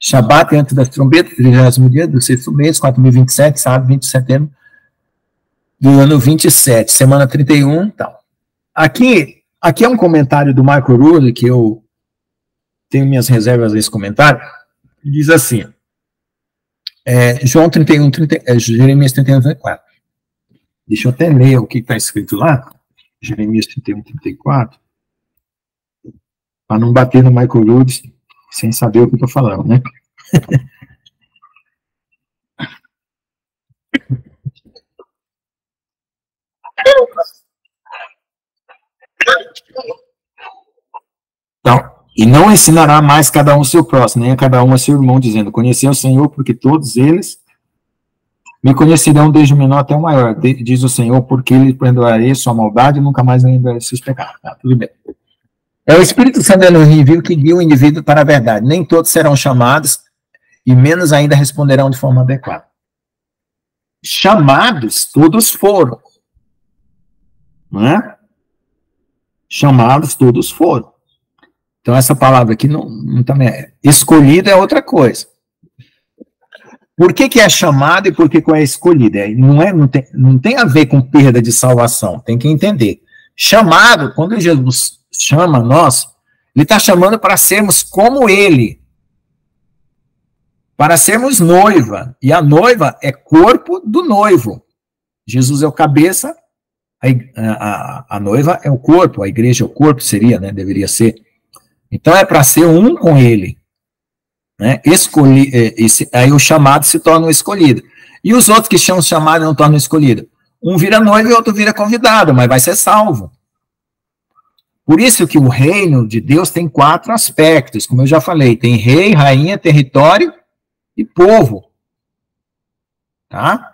Shabat antes das trombetas, 30º dia do sexto mês, 4027, sábado, 20 de setembro do ano 27, semana 31, tal. Aqui é um comentário do Michael Rule, que eu tenho minhas reservas a esse comentário, que diz assim, Jeremias 31, 34. Deixa eu até ler o que está escrito lá, Jeremias 31, 34, para não bater no Michael Rule sem saber o que eu estou falando, né? Então, e não ensinará mais cada um o seu próximo, nem a cada um a seu irmão, dizendo, conheci o Senhor, porque todos eles me conhecerão desde o menor até o maior, diz o Senhor, porque lhe perdoarei sua maldade e nunca mais lembrarei seus pecados. Tá, tudo bem. É o Espírito Santo Elohim que guia o indivíduo para a verdade. Nem todos serão chamados, e menos ainda responderão de forma adequada. Chamados, todos foram. Não é? Chamados, todos foram. Então, essa palavra aqui não também é. Escolhido é outra coisa. Por que é chamado e por que é escolhido? Não tem a ver com perda de salvação, tem que entender. Chamado, quando Jesus chama nós, ele está chamando para sermos como ele, para sermos noiva, e a noiva é corpo do noivo. Jesus é o cabeça, a noiva é o corpo, a igreja é o corpo, seria, né? Deveria ser. Então é para ser um com ele. Né? Aí o chamado se torna o escolhido. E os outros que são chamados não tornam escolhido. Um vira noivo e o outro vira convidado, mas vai ser salvo. Por isso que o reino de Deus tem 4 aspectos, como eu já falei, tem rei, rainha, território e povo. Tá?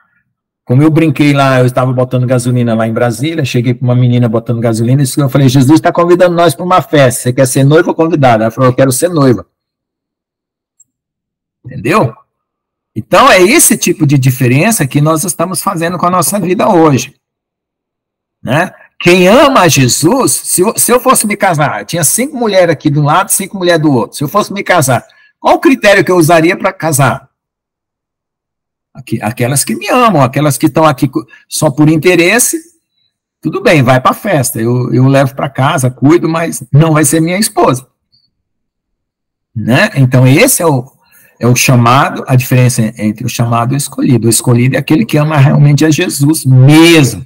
Como eu brinquei lá, eu estava botando gasolina lá em Brasília, cheguei para uma menina botando gasolina, e eu falei, Jesus está convidando nós para uma festa, você quer ser noiva ou convidada? Ela falou, eu quero ser noiva. Entendeu? Então, é esse tipo de diferença que nós estamos fazendo com a nossa vida hoje. Né? Quem ama a Jesus, se eu fosse me casar, tinha 5 mulheres aqui de um lado, 5 mulheres do outro, se eu fosse me casar, qual o critério que eu usaria para casar? Aquelas que me amam, aquelas que estão aqui só por interesse, tudo bem, vai para a festa, eu levo para casa, cuido, mas não vai ser minha esposa. Né? Então, esse é o chamado, a diferença entre o chamado e o escolhido. O escolhido é aquele que ama realmente a Jesus mesmo.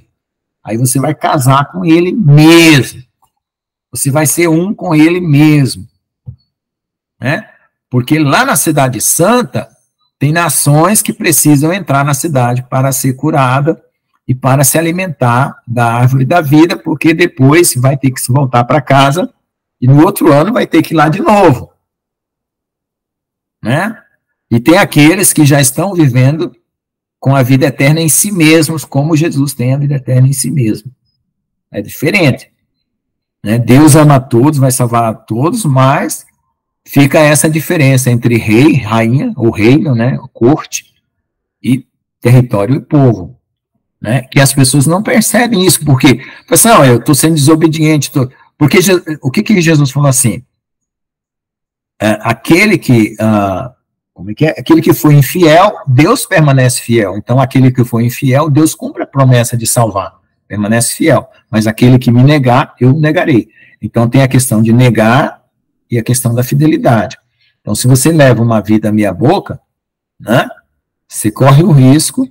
Aí você vai casar com ele mesmo. Você vai ser um com ele mesmo. Né? Porque lá na Cidade Santa, tem nações que precisam entrar na cidade para ser curada e para se alimentar da árvore da vida, porque depois vai ter que se voltar para casa e no outro ano vai ter que ir lá de novo. Né? E tem aqueles que já estão vivendo com a vida eterna em si mesmos, como Jesus tem a vida eterna em si mesmo. É diferente. Né? Deus ama a todos, vai salvar a todos, mas fica essa diferença entre rei, rainha, ou reino, né, corte, e território e povo. Né? Que as pessoas não percebem isso, porque, assim, não, eu estou sendo desobediente. Porque o que Jesus falou assim? Aquele que aquele que foi infiel, Deus permanece fiel. Então, aquele que foi infiel, Deus cumpre a promessa de salvar, permanece fiel. Mas aquele que me negar, eu negarei. Então, tem a questão de negar e a questão da fidelidade. Então, se você leva uma vida meia boca, né, você corre o risco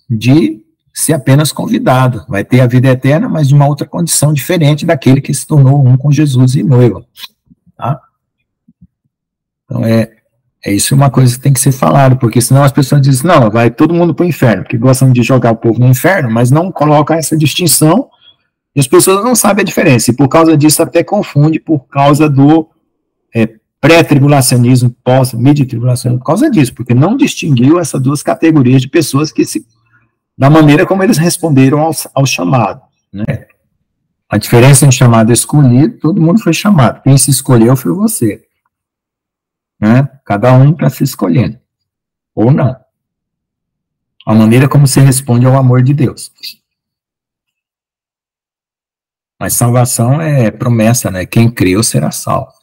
de ser apenas convidado. Vai ter a vida eterna, mas de uma outra condição diferente daquele que se tornou um com Jesus e noiva. Tá? Então, isso é uma coisa que tem que ser falado, porque senão as pessoas dizem, não, vai todo mundo para o inferno, porque gostam de jogar o povo no inferno, mas não colocam essa distinção, e as pessoas não sabem a diferença, e por causa disso até confunde, por causa do pré-tribulacionismo, pós-midi-tribulacionismo, por causa disso, porque não distinguiu essas duas categorias de pessoas da maneira como eles responderam ao chamado. Né? A diferença entre chamado e escolhido, todo mundo foi chamado, quem se escolheu foi você. Né? Cada um está se escolhendo, ou não. A maneira como você responde ao amor de Deus. Mas salvação é promessa, né? Quem creu será salvo.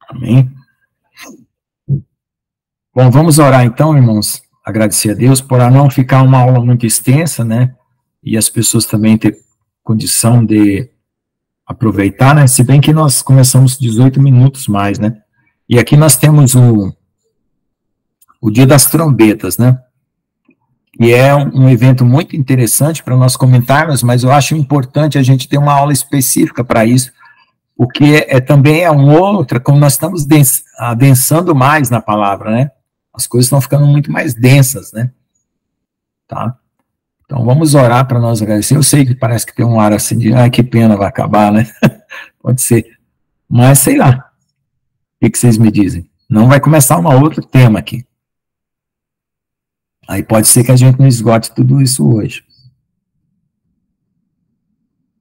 Amém? Bom, vamos orar então, irmãos, agradecer a Deus por não ficar uma aula muito extensa, né, e as pessoas também ter condição de aproveitar, né, se bem que nós começamos 18 minutos mais, né, e aqui nós temos o Dia das Trombetas, né, e é um evento muito interessante para nós comentarmos, mas eu acho importante a gente ter uma aula específica para isso, porque também é outra, como nós estamos adensando mais na palavra, né, as coisas estão ficando muito mais densas, né, tá? Então vamos orar para nós agradecer. Eu sei que parece que tem um ar assim de, que pena, vai acabar, né? Pode ser, mas sei lá, o que vocês me dizem? Não vai começar um outro tema aqui. Aí pode ser que a gente não esgote tudo isso hoje.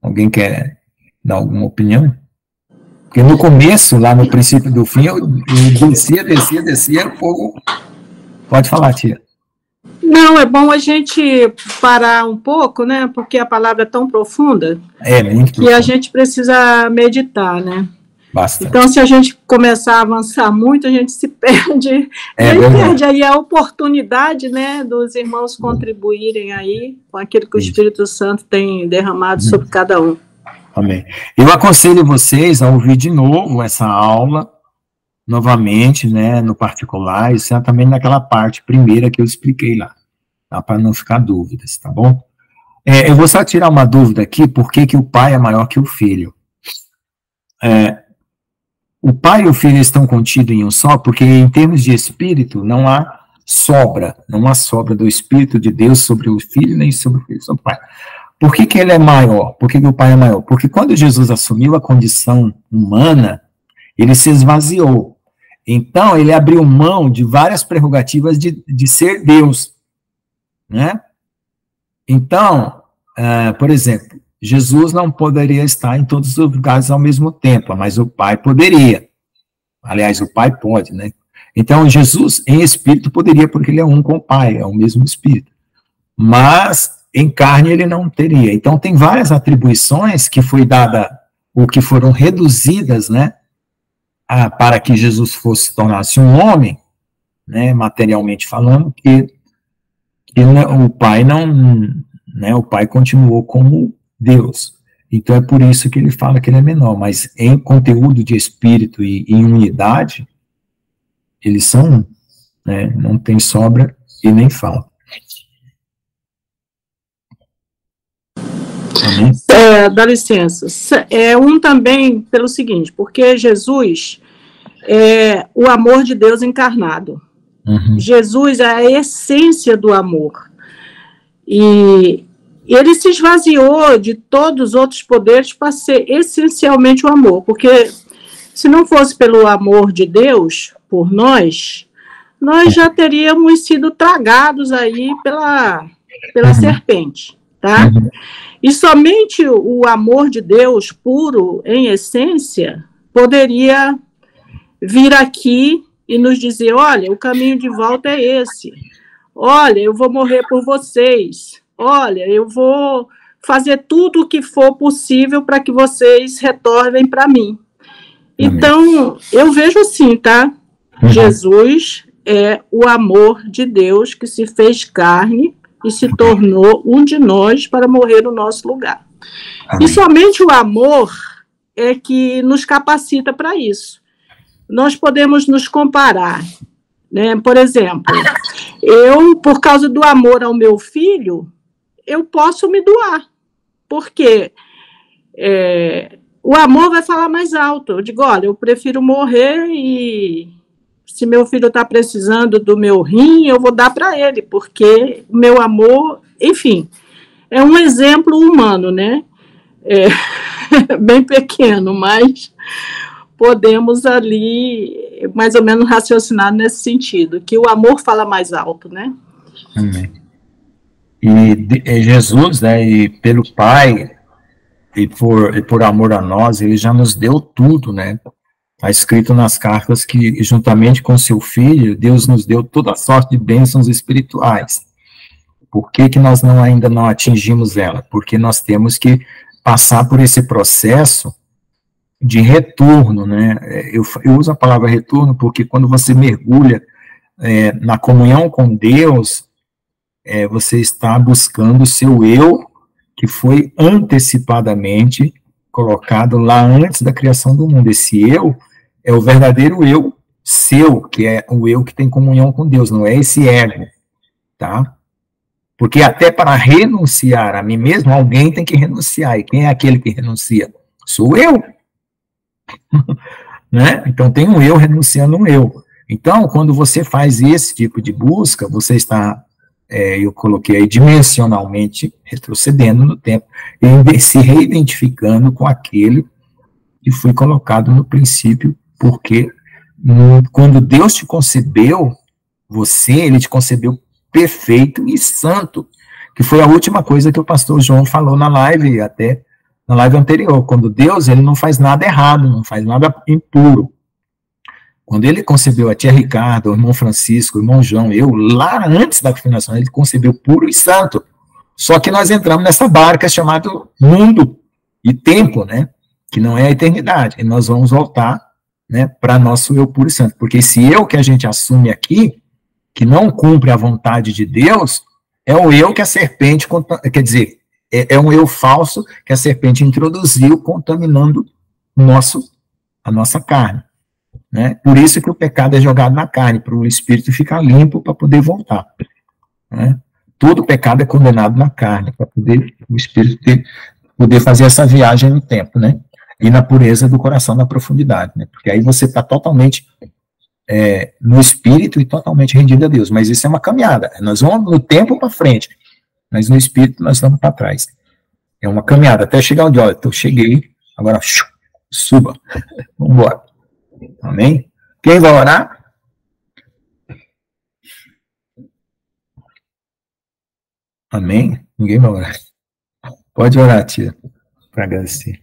Alguém quer dar alguma opinião? Porque no começo, lá no princípio do fim, eu descia, o povo... Pode falar, tia. Não, é bom a gente parar um pouco, né, porque a palavra é tão profunda, muito que a gente precisa meditar, né. Bastante. Então, se a gente começar a avançar muito, a gente se perde, perde aí a oportunidade, né, dos irmãos contribuírem aí com aquilo que o Espírito Santo tem derramado sobre cada um. Amém. Eu aconselho vocês a ouvir de novo essa aula, novamente, né, no particular, e certamente naquela parte primeira que eu expliquei lá, tá, para não ficar dúvidas, tá bom? Eu vou só tirar uma dúvida aqui, por que o pai é maior que o filho? O pai e o filho estão contidos em um só, porque em termos de espírito, não há sobra do Espírito de Deus sobre o filho, nem sobre o filho, sobre o pai. Por que ele é maior? Por que o pai é maior? Porque quando Jesus assumiu a condição humana, ele se esvaziou. Então, ele abriu mão de várias prerrogativas de ser Deus, né? Então, por exemplo, Jesus não poderia estar em todos os lugares ao mesmo tempo, mas o Pai poderia. Aliás, o Pai pode, né? Então, Jesus, em espírito, poderia, porque ele é um com o Pai, é o mesmo espírito. Mas, em carne, ele não teria. Então, tem várias atribuições que foi dada, ou que foram reduzidas, né? Para que Jesus tornasse um homem, né, materialmente falando, que o Pai não, né, o Pai continuou como Deus. Então é por isso que ele fala que ele é menor, mas em conteúdo de espírito e em unidade, eles são um, né, não tem sobra e nem falta. Dá licença. Um também pelo seguinte, porque Jesus é o amor de Deus encarnado. Uhum. Jesus é a essência do amor. E ele se esvaziou de todos os outros poderes para ser essencialmente o amor, porque se não fosse pelo amor de Deus por nós já teríamos sido tragados aí pela serpente, tá? Uhum. E somente o amor de Deus puro, em essência, poderia vir aqui e nos dizer, olha, o caminho de volta é esse. Olha, eu vou morrer por vocês. Olha, eu vou fazer tudo o que for possível para que vocês retornem para mim. Então, eu vejo assim, tá? Uhum. Jesus é o amor de Deus que se fez carne e se tornou um de nós para morrer no nosso lugar. Amém. E somente o amor é que nos capacita para isso. Nós podemos nos comparar, né? Por exemplo, eu, por causa do amor ao meu filho, eu posso me doar, porque o amor vai falar mais alto. Eu digo, olha, eu prefiro morrer e se meu filho está precisando do meu rim, eu vou dar para ele, porque o meu amor, enfim, é um exemplo humano, né? Bem pequeno, mas podemos ali, mais ou menos, raciocinar nesse sentido, que o amor fala mais alto, né? Amém. E Jesus, né, e pelo Pai, e por amor a nós, ele já nos deu tudo, né? Está escrito nas cartas que, juntamente com seu Filho, Deus nos deu toda a sorte de bênçãos espirituais. Por que nós ainda não atingimos ela? Porque nós temos que passar por esse processo de retorno, né? Eu uso a palavra retorno porque quando você mergulha na comunhão com Deus, você está buscando o seu eu, que foi antecipadamente colocado lá antes da criação do mundo. Esse eu é o verdadeiro eu seu, que é o eu que tem comunhão com Deus, não é esse ego, tá? Porque até para renunciar a mim mesmo, alguém tem que renunciar. E quem é aquele que renuncia? Sou eu. Né? Então tem um eu renunciando um eu. Então, quando você faz esse tipo de busca, você está, eu coloquei aí, dimensionalmente retrocedendo no tempo, e se reidentificando com aquele que foi colocado no princípio, porque quando Deus te concebeu, ele te concebeu perfeito e santo, que foi a última coisa que o pastor João falou na live, até na live anterior. Quando Deus, ele não faz nada errado, não faz nada impuro. Quando ele concebeu a tia Ricardo, o irmão Francisco, o irmão João, eu, lá antes da fundação, ele concebeu puro e santo. Só que nós entramos nessa barca chamada mundo e tempo, né? Que não é a eternidade. E nós vamos voltar, né, para nosso eu puro e santo. Porque esse eu que a gente assume aqui, que não cumpre a vontade de Deus, é o eu que a serpente, quer dizer, é um eu falso que a serpente introduziu, contaminando a nossa carne. Né? Por isso que o pecado é jogado na carne, para o espírito ficar limpo para poder voltar. Né? Todo pecado é condenado na carne, para poder o espírito poder fazer essa viagem no tempo, né? E na pureza do coração, na profundidade, né? Porque aí você está totalmente no espírito e totalmente rendido a Deus. Mas isso é uma caminhada. Nós vamos no tempo para frente, mas no espírito nós vamos para trás. É uma caminhada até chegar onde, olha, eu cheguei, agora suba, vamos embora. Amém? Quem vai orar? Amém? Ninguém vai orar. Pode orar, tia, para agradecer.